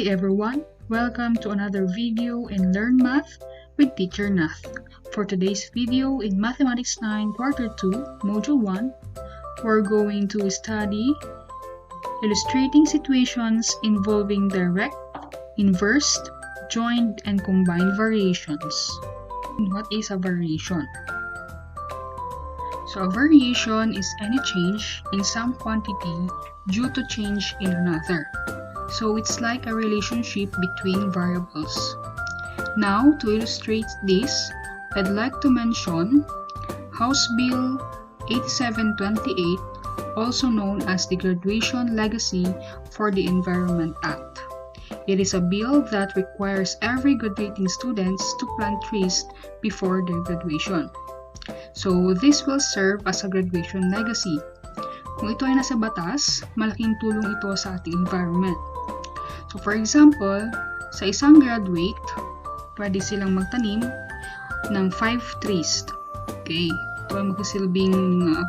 Hi everyone! Welcome to another video in Learn Math with Teacher Nath. For today's video in Mathematics 9 Quarter 2, Module 1, we're going to study illustrating situations involving direct, inverse, joint, and combined variations. What is a variation? So a variation is any change in some quantity due to change in another. So it's like a relationship between variables. Now, to illustrate this, I'd like to mention House Bill 8728, also known as the Graduation Legacy for the Environment Act. It is a bill that requires every graduating students to plant trees before their graduation. So this will serve as a graduation legacy. Kung ito ay nasa batas, malaking tulong ito sa ating environment. So for example, sa isang graduate, pwede silang magtanim ng 5 trees. Okay, ito ay magsisilbing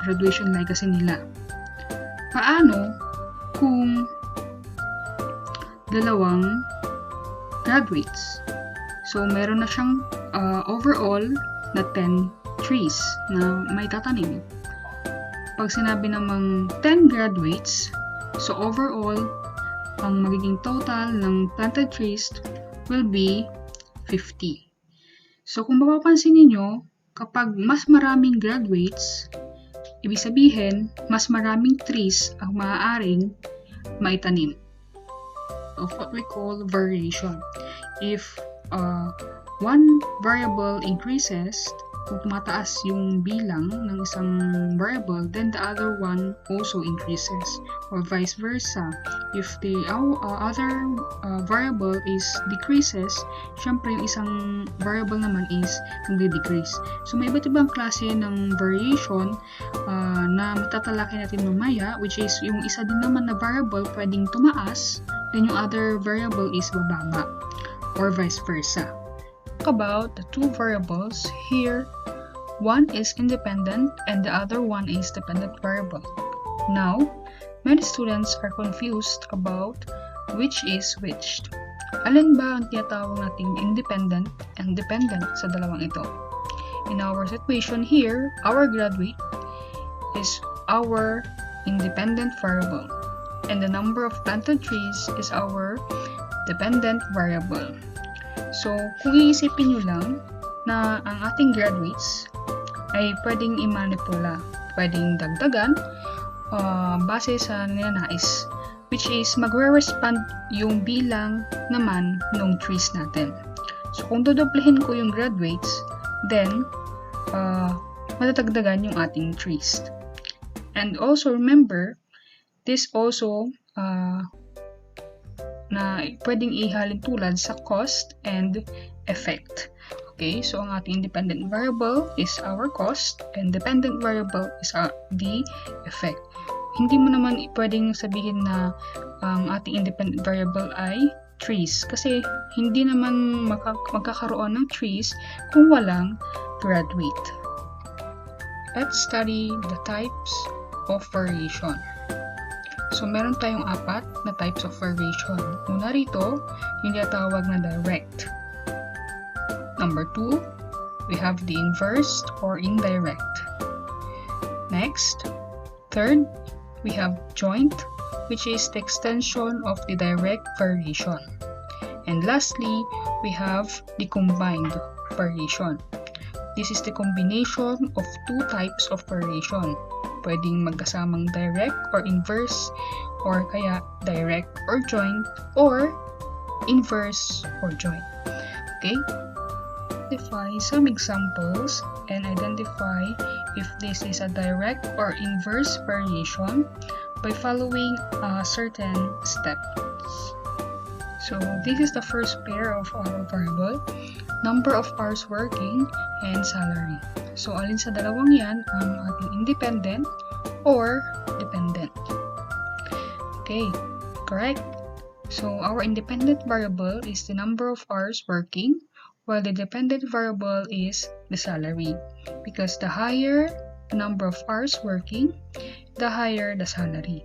graduation legacy nila. Paano kung dalawang graduates? So meron na siyang overall na 10 trees na may tatanim. Pag sinabi namang 10 graduates, so overall, ang magiging total ng planted trees will be 50. So kung mapapansin niyo, kapag mas maraming graduates, ibig sabihin, mas maraming trees ang maaaring maitanim. Of what we call variation. If one variable increases, kung tumataas yung bilang ng isang variable, then the other one also increases, or vice versa. If the other variable is decreases, syempre yung isang variable naman is nagde-decrease. So may iba't ibang klase ng variation na matatalakay natin mamaya, which is yung isa din naman na variable pwedeng tumaas, then yung other variable is bababa, or vice versa. About the two variables here, one is independent and the other one is dependent variable. Now, many students are confused about which is which. Alin ba ang tinatawag nating independent and dependent sa dalawang ito? In our situation here, our graduate is our independent variable and the number of planted trees is our dependent variable. So, kung iisipin nyo lang na ang ating graduates ay pwedeng i-manipula, pwedeng dagdagan base sa ninanais, which is magre-respond yung bilang naman ng trees natin. So, kung dodoblehin ko yung graduates, then matatagdagan yung ating trees. And also remember, this also na pwedeng ihalin tulad sa cost and effect. Okay, so ang ating independent variable is our cost and dependent variable is the effect. Hindi mo naman pwedeng sabihin na ang ating independent variable ay trees kasi hindi naman magkakaroon ng trees kung walang graduate. Let's study the types of variation. So, meron tayong 4 na types of variation. Una rito, yung tinatawag na direct. Number 2, we have the inverse or indirect. Next, third, we have joint, which is the extension of the direct variation. And lastly, we have the combined variation. This is the combination of 2 types of variation. Pwedeng magkasamang direct or inverse, or kaya direct or joint, or inverse or joint. Okay? Identify some examples and identify if this is a direct or inverse variation by following a certain step. So, this is the first pair of our variable, number of hours working, and salary. So, alin sa dalawang yan ang ating independent or dependent? Okay, correct. So, our independent variable is the number of hours working, while the dependent variable is the salary. Because the higher the number of hours working, the higher the salary.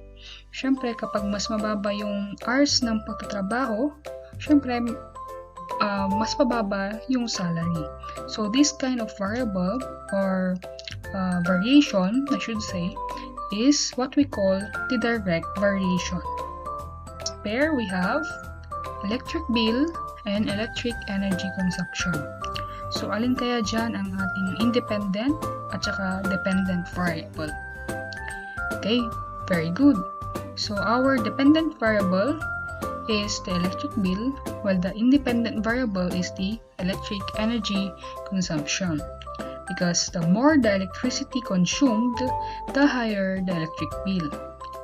Siyempre, kapag mas mababa yung hours ng pagtatrabaho, syempre, mas mababa yung salary. So, this kind of variable or variation, I should say, is what we call the direct variation. Pair, we have electric bill and electric energy consumption. So, alin kaya dyan ang ating independent at saka dependent variable? Okay, very good. So, our dependent variable is the electric bill, while the independent variable is the electric energy consumption. Because the more the electricity consumed, the higher the electric bill.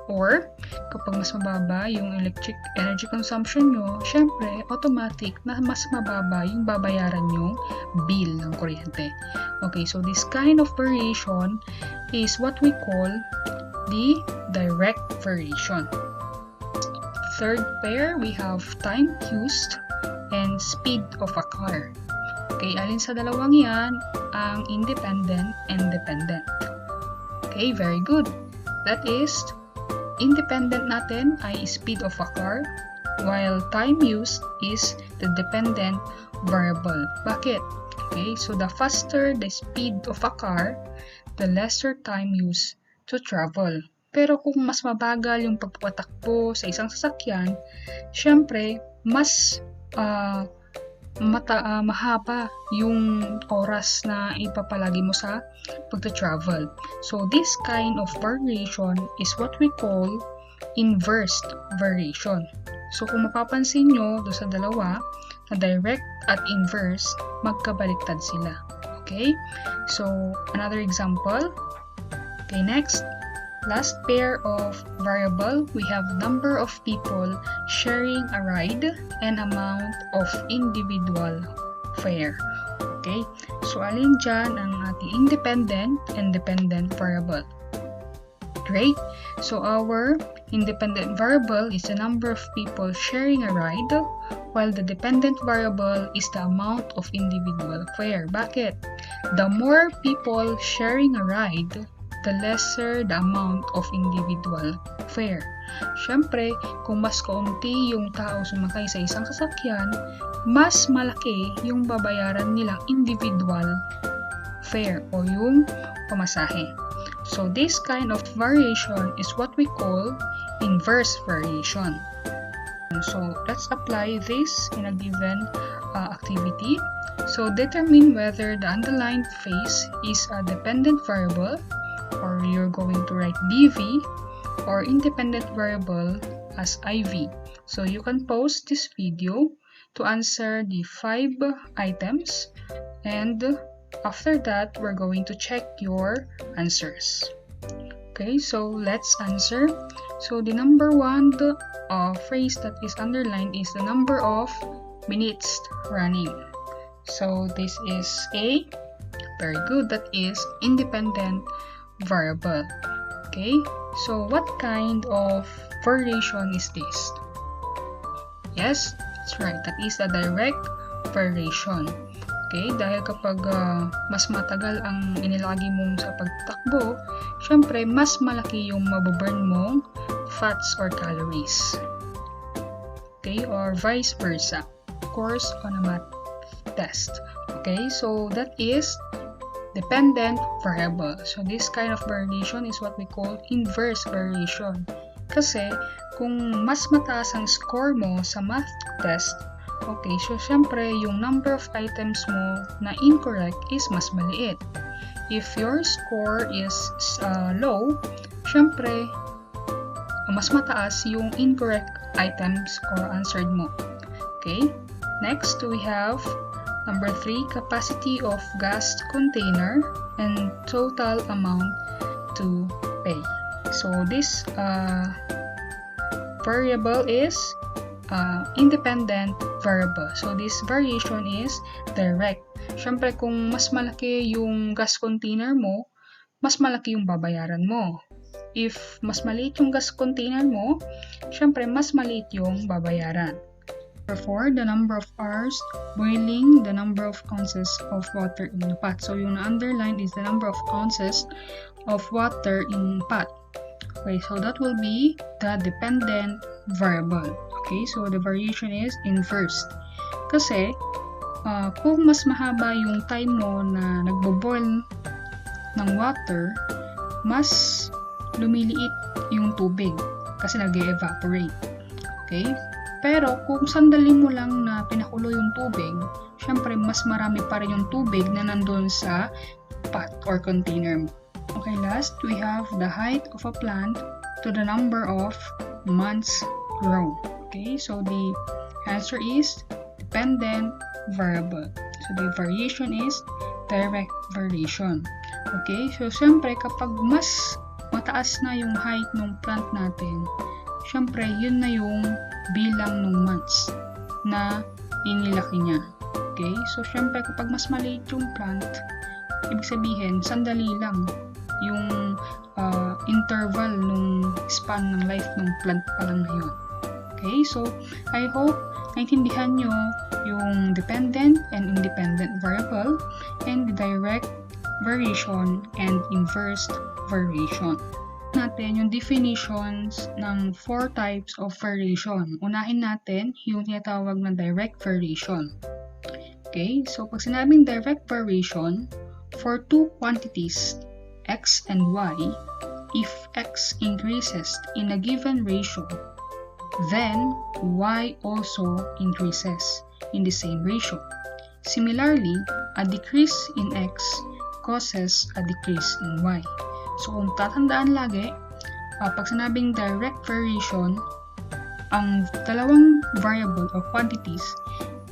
Or, kapag mas mababa yung electric energy consumption nyo, syempre, automatic na mas mababa yung babayaran yung bill ng kuryente. Okay, so this kind of variation is what we call the direct variation. Third pair, we have time used and speed of a car. Okay, alin sa dalawang yan ang independent and dependent? Okay, very good. That is, independent natin ay speed of a car, while time used is the dependent variable. Bakit? Okay, so the faster the speed of a car, the lesser time used to travel. Pero kung mas mabagal yung pagpapatakbo sa isang sasakyan, syempre, mas mahaba yung oras na ipapalagi mo sa pagta-travel. So, this kind of variation is what we call inverse variation. So, kung mapapansin nyo do sa dalawa, na direct at inverse, magkabaliktad sila. Okay? So, another example. Okay, next. Last pair of variable, we have number of people sharing a ride and amount of individual fare. Okay? So, alin dyan ang ating independent and dependent variable? Great. So, our independent variable is the number of people sharing a ride, while the dependent variable is the amount of individual fare. Bakit? The more people sharing a ride, the lesser the amount of individual fare. Syempre, kung mas kaunti yung tao sumakay sa isang sasakyan, mas malaki yung babayaran nilang individual fare o yung pamasahe. So, this kind of variation is what we call inverse variation. So, let's apply this in a given activity. So, determine whether the underlined phase is a dependent variable, or you're going to write DV, or independent variable as IV. So you can pause this video to answer the 5 items, and after that we're going to check your answers. Okay, so let's answer. So the number 1 phrase that is underlined is the number of minutes running. So this is A. Very good. That is independent variable. Okay, so what kind of variation is this? Yes, that's right. That is a direct variation. Okay, dahil kapag mas matagal ang inilagay mo sa pagtakbo, syempre mas malaki yung mababurn mong fats or calories. Okay, or vice versa. Of course, on a math test. Okay, so that is dependent variable. So, this kind of variation is what we call inverse variation. Kasi, kung mas mataas ang score mo sa math test, okay, so syempre, yung number of items mo na incorrect is mas maliit. If your score is low, syempre, mas mataas yung incorrect items or answered mo. Okay? Next, we have number 3, capacity of gas container and total amount to pay. So, this variable is independent variable. So, this variation is direct. Syempre, kung mas malaki yung gas container mo, mas malaki yung babayaran mo. If mas maliit yung gas container mo, syempre, mas maliit yung babayaran. Therefore, the number of hours boiling, the number of ounces of water in the pot. So, yung na-underline is the number of ounces of water in pot. Okay, so that will be the dependent variable. Okay, so the variation is inversed. Kasi, kung mas mahaba yung time mo na nagbo-boil ng water, mas lumiliit yung tubig kasi nag-evaporate. Okay? Pero kung sandali mo lang na pinakulo yung tubig, syempre mas marami pa rin yung tubig na nandun sa pot or container mo. Okay, last, we have the height of a plant to the number of months grown. Okay, so the answer is dependent variable. So the variation is direct variation. Okay, so syempre kapag mas mataas na yung height ng plant natin, syempre yun na yung bilang ng months na inilaki niya. Okay, so syempre kapag mas maliit yung plant, ibig sabihin sandali lang yung interval nung span ng life ng plant pa lang na yun. Okay, so I hope naintindihan nyo yung dependent and independent variable and the direct variation and inverse variation. Natin yung definitions ng 4 types of variation. Unahin natin yung tinatawag na direct variation. Okay, so pag sinabing direct variation, for two quantities, x and y, if x increases in a given ratio, then y also increases in the same ratio. Similarly, a decrease in x causes a decrease in y. So kung tatandaan lagi, pag sinabing direct variation, ang dalawang variable o quantities,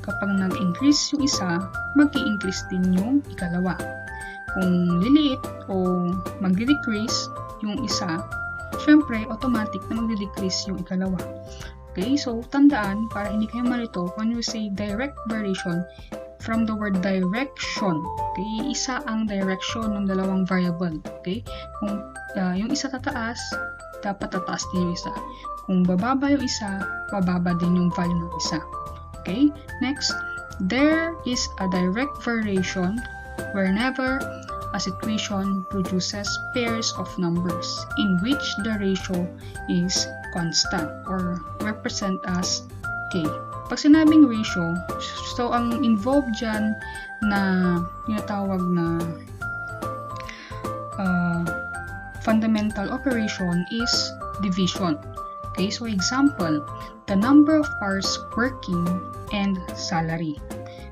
kapag nag-increase yung isa, mag-i-increase din yung ikalawa. Kung liliit o mag-decrease yung isa, syempre automatic na mag-decrease yung ikalawa. Okay, so tandaan, para hindi kayo malito, when you say direct variation, from the word direction, okay, isa ang direction ng dalawang variable. Okay, kung yung isa tataas, dapat tataas din yung isa. Kung bababa yung isa, bababa din yung value ng isa. Okay, next, there is a direct variation whenever a situation produces pairs of numbers in which the ratio is constant or represent as k. Pag sinabing ratio, so ang involved dyan na tinatawag na fundamental operation is division. Okay, so example, the number of hours working and salary.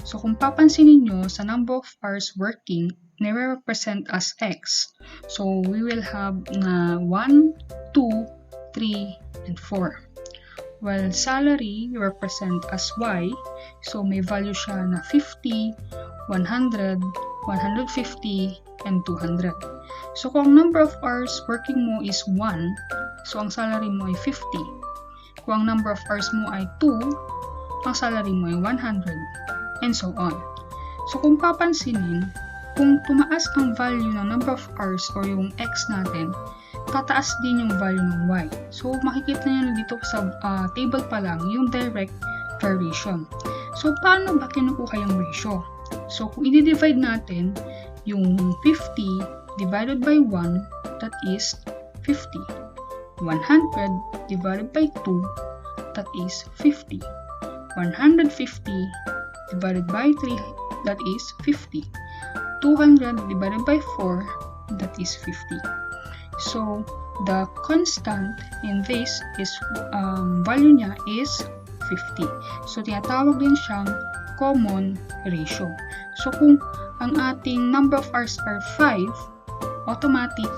So kung papansinin nyo, sa number of hours working, nire-represent as x. So we will have na 1, 2, 3, and 4. While salary represent as y, so may value siya na 50, 100, 150, and 200. So kung number of hours working mo is 1, so ang salary mo ay 50. Kung ang number of hours mo ay 2, ang salary mo ay 100, and so on. So kung papansinin, kung tumaas ang value ng number of hours or yung x natin, tataas din yung value ng y. So makikita nyo dito sa table pa lang yung direct variation. So paano ba kinukuha yung ratio? So kung i-divide natin yung 50 divided by 1, that is 50. 100 divided by 2, that is 50. 150 divided by 3, that is 50. 200 divided by 4, that is 50. So, the constant in this is, value niya is 50. So, tinatawag din siyang common ratio. So, kung ang ating number of hours are 5, automatic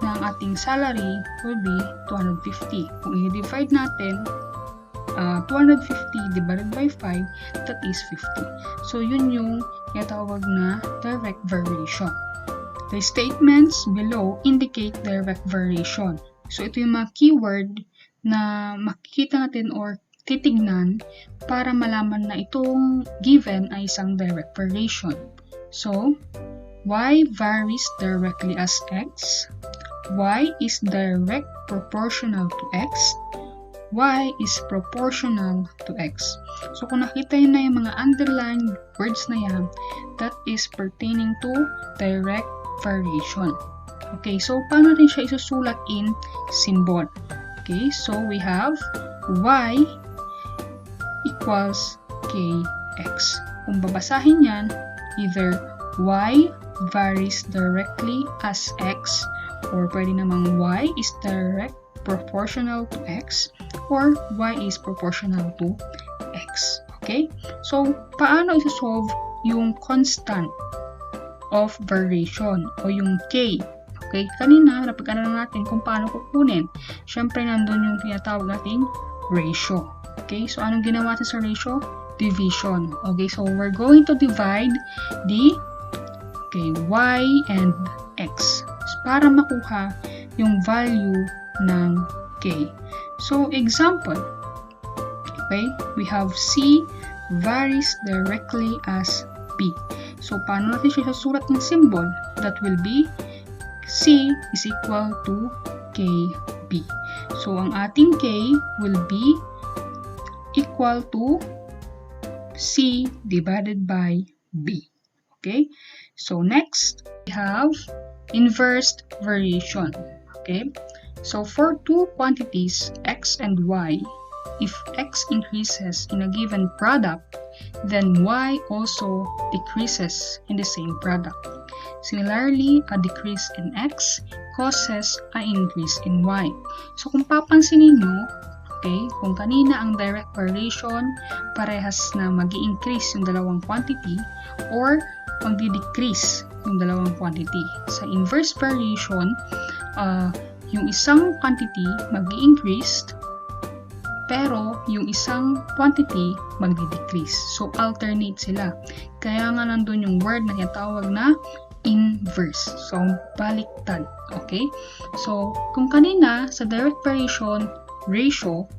na ang ating salary will be 250. Kung i-divide natin, 250 divided by 5, that is 50. So, yun yung tinatawag na direct variation. The statements below indicate direct variation. So, ito yung mga keyword na makikita natin or titignan para malaman na itong given ay isang direct variation. So, y varies directly as x. Y is direct proportional to x. Y is proportional to x. So, kung nakita yun na yung mga underlined words na yan, that is pertaining to direct variation. Okay, so paano natin siya isusulat in symbol? Okay, so we have y equals kx. Kung babasahin yan, either y varies directly as x, or pwede namang y is direct proportional to x, or y is proportional to x. Okay? So, paano isosolve yung constant of variation o yung k? Okay? Kanina, napag-aralan natin kung paano kukunin. Siyempre, nandun yung tinatawag nating ratio. Okay? So, anong ginawa natin sa ratio? Division. Okay? So, we're going to divide the y and x para makuha yung value ng k. So, example. Okay? We have C varies directly as B. So, paano natin siya susulat ng symbol? That will be C is equal to KB. So, ang ating K will be equal to C divided by B. Okay? So, next, we have inverse variation. Okay? So, for two quantities, X and Y, if X increases in a given product, then Y also decreases in the same product. Similarly, a decrease in X causes an increase in Y. So, kung papansinin nyo, okay, kung kanina ang direct variation, parehas na mag-i-increase yung dalawang quantity or magdi-decrease yung dalawang quantity. Sa inverse variation, yung isang quantity mag-i-increase pero yung isang quantity magdi-decrease. So, alternate sila. Kaya nga nandun yung word na tinatawag na inverse. So, baliktad. Okay? So, kung kanina sa direct variation, ratio,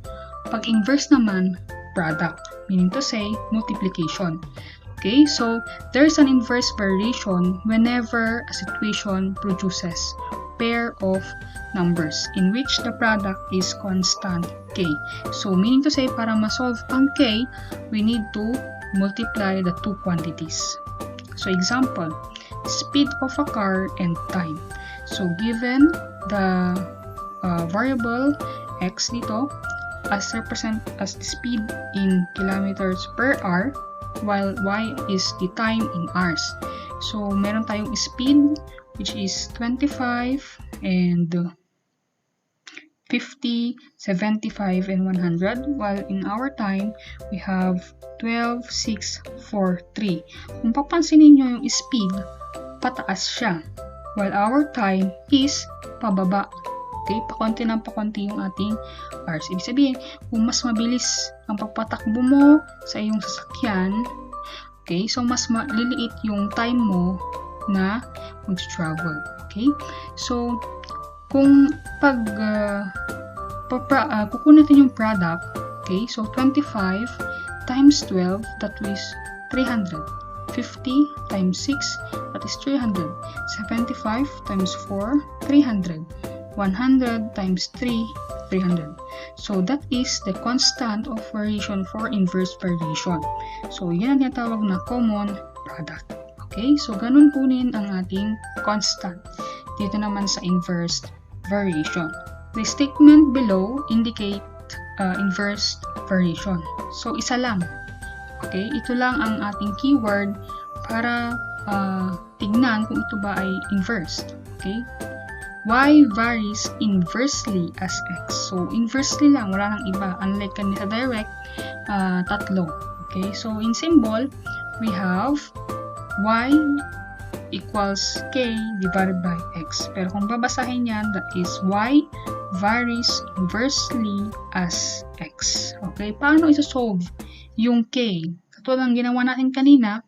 pag inverse naman, product. Meaning to say, multiplication. Okay? So, there's an inverse variation whenever a situation produces pair of numbers in which the product is constant k. So, meaning to say, para ma-solve ang k, we need to multiply the two quantities. So, example, speed of a car and time. So, given the variable x dito as represent as the speed in kilometers per hour, while y is the time in hours. So, meron tayong speed which is 25 and 50, 75, and 100, while in our time, we have 12, 6, 4, 3. Kung papansinin nyo yung speed, pataas siya, while our time is pababa. Okay, pakonti ng pakonti yung ating hours. Ibig sabihin, kung mas mabilis ang pagpatakbo mo sa iyong sasakyan, okay, so mas maliliit yung time mo na mag-travel. Okay, so kung kukunin natin yung product, okay, so 25 times 12, that is 300. 50 times 6, that is 300. 75 times 4, 300. 100 times 3, 300. So, that is the constant of variation for inverse variation. So, yan ang tinatawag na common product. Okay? So, ganun kunin ang ating constant. Dito naman sa inverse variation. The statement below indicate inverse variation. So, isa lang. Okay? Ito lang ang ating keyword para tignan kung ito ba ay inverse. Okay? Y varies inversely as x. So, inversely lang. Wala nang iba. Unlike kanina sa direct, tatlo. Okay? So, in symbol, we have y equals k divided by x. Pero kung babasahin yan, that is y varies inversely as x. Okay? Paano isa-solve yung k? Katulad ng ginawa natin kanina,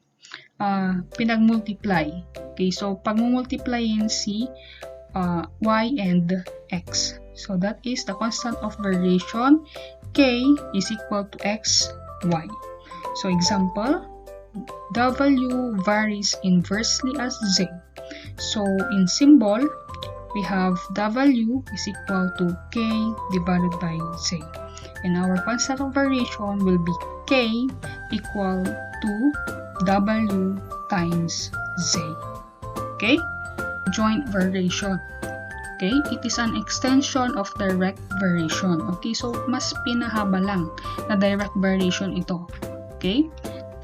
pinag-multiply. Okay? So, pag mo-multiplyin si y and x. So, that is the constant of variation. K is equal to x, y. So, example, W varies inversely as Z. So, in symbol, we have W is equal to K divided by Z. And our constant of variation will be K equal to W times Z. Okay? joint variation. Okay, it is an extension of direct variation. Okay, so mas pinahaba lang na direct variation ito. Okay,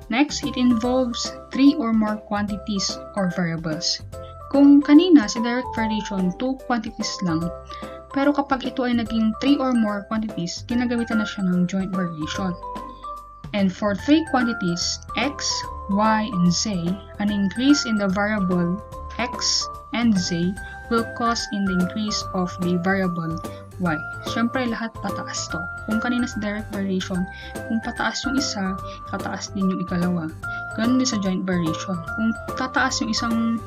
next, it involves 3 or more quantities or variables. Kung kanina si direct variation 2 quantities lang, pero kapag ito ay naging 3 or more quantities, ginagamitan na siya ng joint variation. And for 3 quantities, x, y, and z, an increase in the variable x and z will cause in the increase of the variable y. Siyempre, lahat pataas to. Kung kanina sa direct variation, kung pataas yung isa, tataas din yung ikalawa. Ganun din sa joint variation. Kung tataas yung isang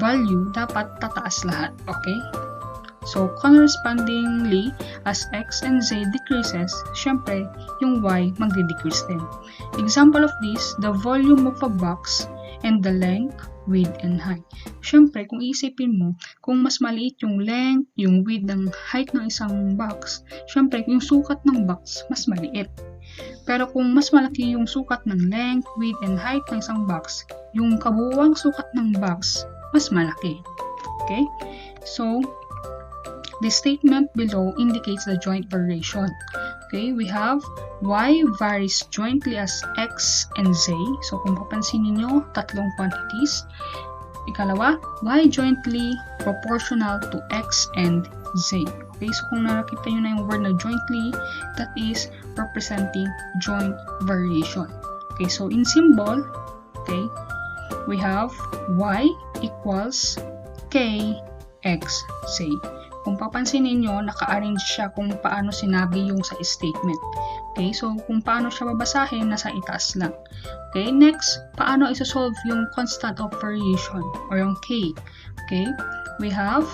value, dapat tataas lahat. Okay? So, correspondingly, as x and z decreases, syempre, yung y magde-decrease din. Example of this, the volume of a box and the length, width, and height. Syempre, kung isipin mo, kung mas maliit yung length, yung width, ng height ng isang box, syempre, yung sukat ng box, mas maliit. Pero kung mas malaki yung sukat ng length, width, and height ng isang box, yung kabuuang sukat ng box, mas malaki. Okay? So, the statement below indicates the joint variation. Okay, we have y varies jointly as x and z. So, kung papansin niyo, tatlong quantities. Ikalawa, y jointly proportional to x and z. Okay, so kung nakita nyo na yung word na jointly, that is representing joint variation. Okay, so in symbol, okay, we have y equals k x z. Kung papansin niyo, naka-arrange siya kung paano sinabi yung sa statement. Okay, so kung paano siya babasahin, nasa itaas lang. Okay, next, paano isosolve yung constant of variation or yung k. Okay, we have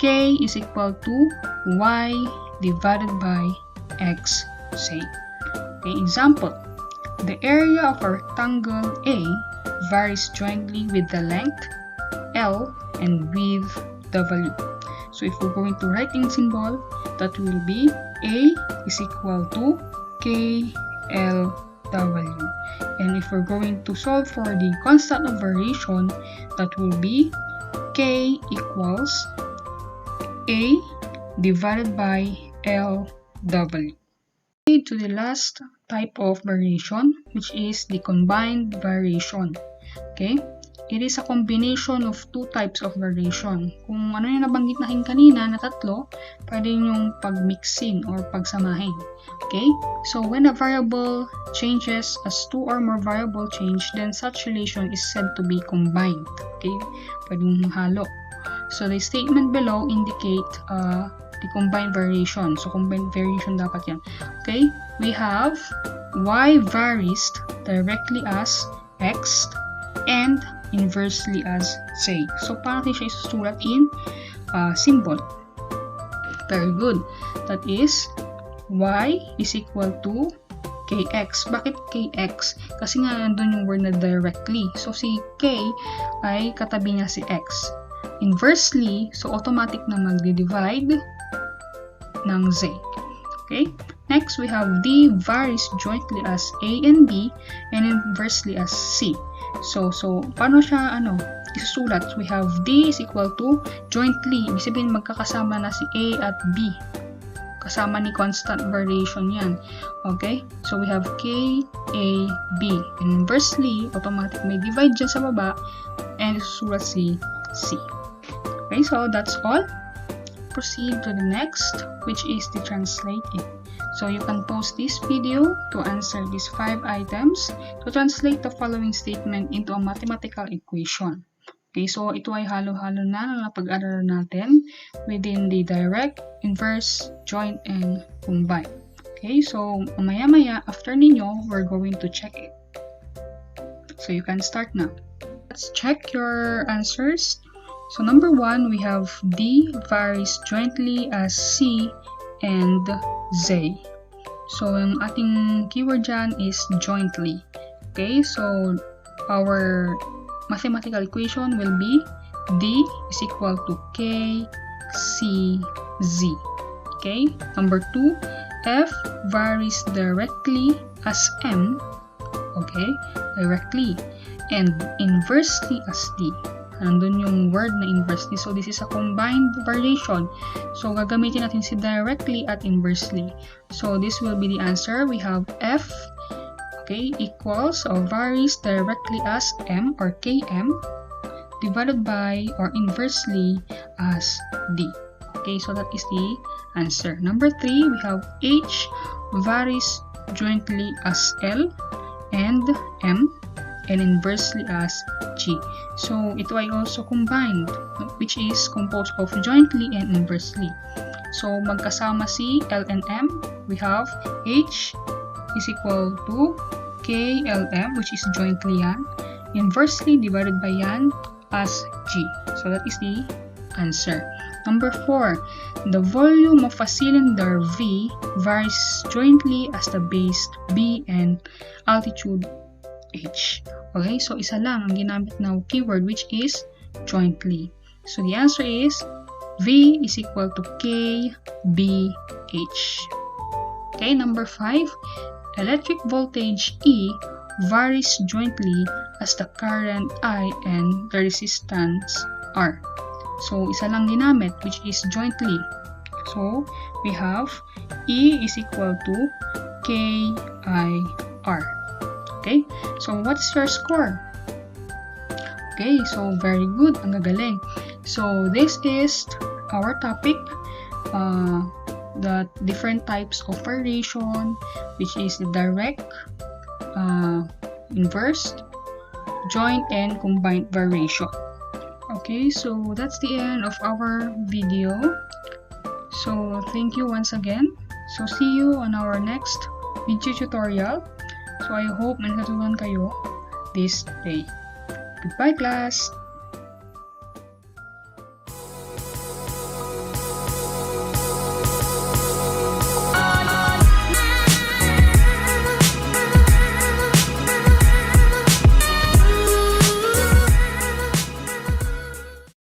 k is equal to y divided by x, say. Okay, example, the area of a rectangle A varies jointly with the length L and width W. So if we're going to write in symbol, that will be A is equal to KLW. And if we're going to solve for the constant of variation, that will be K equals A divided by LW. Okay, to the last type of variation, which is the combined variation. Okay? It is a combination of two types of variation. Kung ano yung nabanggit natin kanina na tatlo, pwede yung pag-mixin or pagsamahin. Okay? So, when a variable changes as two or more variable change, then such relation is said to be combined. Okay? Pwede yung halo. So, the statement below indicate the combined variation. So, combined variation dapat yan. Okay? We have y varies directly as x and inversely as z. So, paano natin siya isusulat in symbol? Very good. That is, y is equal to kx. Bakit kx? Kasi nga nandun yung word na directly. So, si k ay katabi niya si x. Inversely, so automatic na magdi-divide ng z. Okay? Next, we have d varies jointly as a and b and inversely as c. So paano siya isusulat? We have d is equal to jointly. Ibig sabihin magkakasama na si a at b. Kasama ni constant variation yan. Okay? So we have k, a, b. And inversely, automatic may divide dyan sa baba and isusulat si c. Okay, so that's all. Proceed to the next, which is the translating. So you can pause this video to answer these 5 items to translate the following statement into a mathematical equation. Okay, so ito ay halo-halo na napag-aralan natin within the direct, inverse, joint, and combine. Okay, so maya-maya after ninyo, we're going to check it. So you can start now. Let's check your answers. So number 1, we have D varies jointly as C and Z. So, yung ating keyword dyan is jointly. Okay, so our mathematical equation will be D is equal to K, C, Z. Okay, number 2, F varies directly as M. Okay, directly. And inversely as D. nandun yung word na inversely. So, this is a combined variation. So, gagamitin natin si directly at inversely. So, this will be the answer. We have F, okay, equals or varies directly as M or Km divided by or inversely as D. Okay, so that is the answer. Number 3, we have H varies jointly as L and M and inversely as G. So, ito ay also combined, which is composed of jointly and inversely. So, magkasama si L and M, we have H is equal to KLM, which is jointly yan, inversely divided by yan as G. So, that is the answer. Number 4, the volume of a cylinder V varies jointly as the base B and altitude H. Okay, so isa lang ang ginamit na keyword, which is jointly. So the answer is V is equal to KBH. Okay, number 5, electric voltage E varies jointly as the current I and the resistance R. So isa lang ginamit, which is jointly. So we have E is equal to KIR. Okay, so what's your score? Okay, so very good, ang gagaling. So this is our topic, the different types of variation, which is the direct, inverse, joint, and combined variation. Okay, so that's the end of our video. So thank you once again. So see you on our next video tutorial. So I hope may natutunan kayo this day. Goodbye, class!